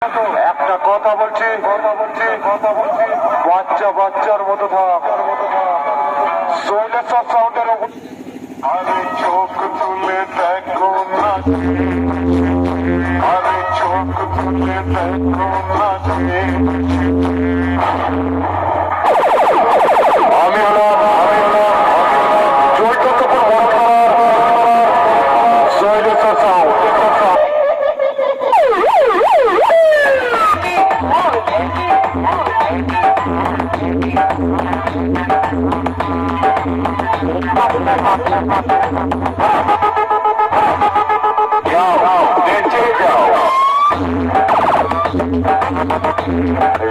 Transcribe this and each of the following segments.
একটা কথা বলছি বাচ্চার মতো থাক। শৈলেশ্বর সাউন্ডের আরে চোখ তুলে দেখো না, আরে চোখ তুলে দেখো না, আমি হলাম শৈলেশ্বর সাউন্ড।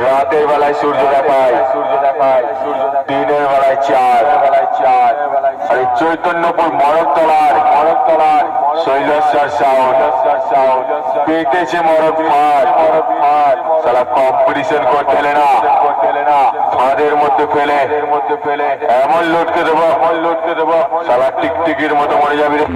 রাতের বেলায় সূর্য দেখায়, দিনের বেলায় চাঁদ। আরে চৈতন্যপুর মরকতলার শৈলেশ্বর সাউন্ড পেটেছে মরক ফাঁদ। সারা কম্পিটিশন করতে না, ফাঁদের মধ্যে ফেলে এমন লটকে দেবো সারা টিকটিকির মতো মরে যাবি রে।